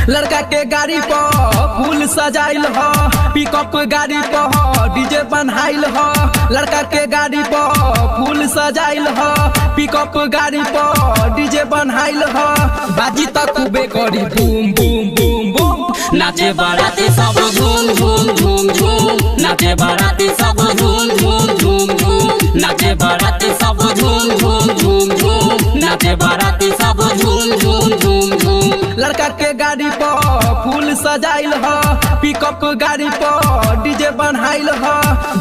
लड़का के गाड़ी पर फूल सजाइल ह, पिकअप गाड़ी पर डीजे बनाइल ह। लड़का के गाड़ी पर फूल सजाइल ह, पिकअप गाड़ी पर डीजे बनाइल ह। बाजी तक खूबे करी बूम बूम बूम बूम। नाचे बाराती सब झूम झूम झूम झूम, नाचे बाराती सब झूम झूम झूम झूम, नाचे बाराती सब झूम झूम झूम झूम, नाचे बाराती सब झूम झूम झूम झूम। लड़का के गाड़ी पर फूल सजाइल ह, पिकअप गाड़ी पर डीजे बनाइल ह।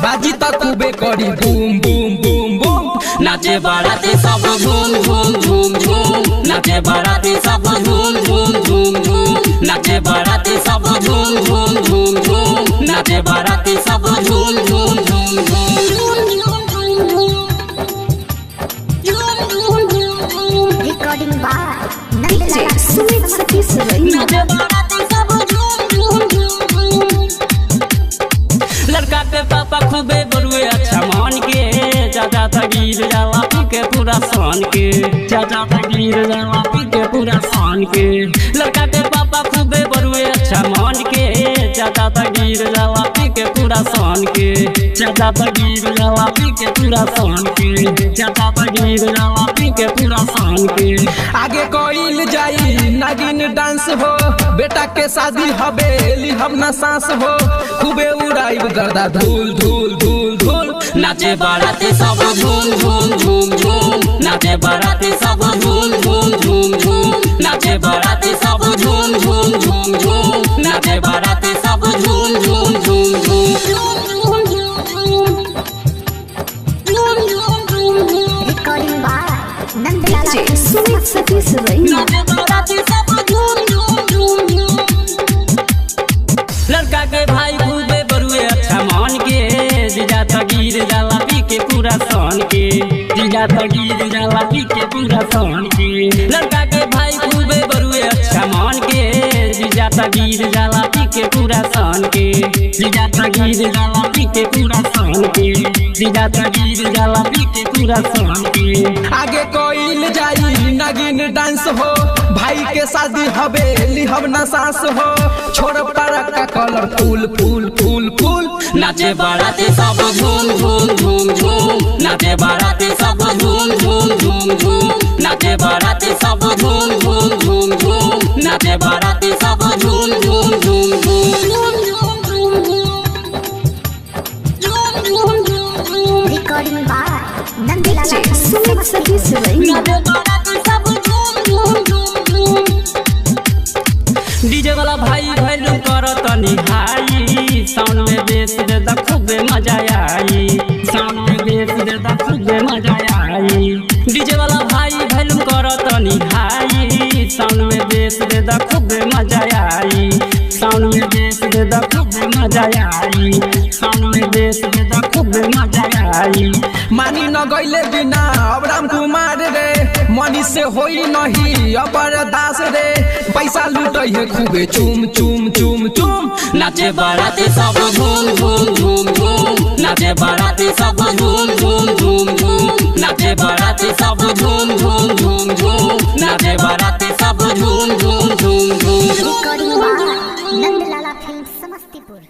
बाजी तक खूबे करी बूम बूम बूम बूम। नाचे बाराती सब झूम झूम झूम झूम, नाचे बाराती सब झूम झूम झूम झूम, नाचे बाराती सब झूम झूम झूम झूम, नाचे बाराती सब झूम झूम झूम झूम। Recording by DJ Sumit Satish Raina। लड़का के पापा खूबे बरुए अच्छा मान के, चाचा तगीर जाला पी के पूरा सान के, चाचा तगीर जाला पी के पूरा सान के। लड़का के पापा खूबे बरुए अच्छा मान के, चाचा तगीर जाला पी के पूरा सान के, चाचा तगीर जाला पी के पूरा सान के, चाचा तगीर जाला पी के पूरा सान के। आगे कोइल जाई नागिन डांस हो, बेटा के शादी हवेली हम ना सांस हो। खूबे उड़ाई गर्दा धूल धूल धूल धूल। नाचे बाराती सब झूम झूम झूम झूम, नाचे बाराती सब झूम झूम झूम झूम, नाचे बाराती सब झूम झूम झूम झूम, नाचे बाराती सब झूम झूम झूम झूम। Recording by DJ Sumit Satish Raina। लड़का के भाई खूबे बरुए अच्छा मान के, जीजा तगीर जाला पी के पूरा सान के, जीजा तगीर जाला पी के पूरा सान के। लड़का के भाई खूबे बरुए अच्छा मान के, जीजा तगीर जाला पी के पूरा सान के, जीजा तगीर जाला पी के पूरा सान के, जीजा तगीर जाला पी के पूरा सान के। आगे कोइल जाई नागिन डांस हो, भाई के शादी हवेली हम ना सांस हो। छोड़ पारा का कलर फूल फूल फूल फूल। नाचे बाराती सब झूम झूम झूम झूम, नाचे बाराती सब झूम झूम झूम झूम, नाचे बाराती सब झूम झूम झूम झूम, नाचे बाराती सब झूम झूम झूम झूम। Recording by DJ Sumit Satish Raina। DJ वाला भाई वॉल्यूम कर तनी हाई, साउंड में बेस दे दा खूबे मजा आई, साउंड में बेस दे दा खूबे मजा आई। डीजे वाला भाई वॉल्यूम कर तनी हाई, साउंड में बेस दे दा खूबे मजा आई, साउंड में बेस दे दा खूबे मजा आई, साउंड में बेस दे दा खूबे मजा आई। मानी न गईले बिना अब राम कुमार रे, मनी से होई नहीं अब दास रे। पैसा लूटे है खूबे चूम चूम चूम चूम। नाचे बाराती सब झूम झूम झूम झूम, नाचे बाराती सब झूम झूम झूम झूम, नाचे बाराती सब झूम झूम झूम झूम, नाचे बाराती सब झूम झूम झूम झूम। Recording by Nandlala Films, Samastipur।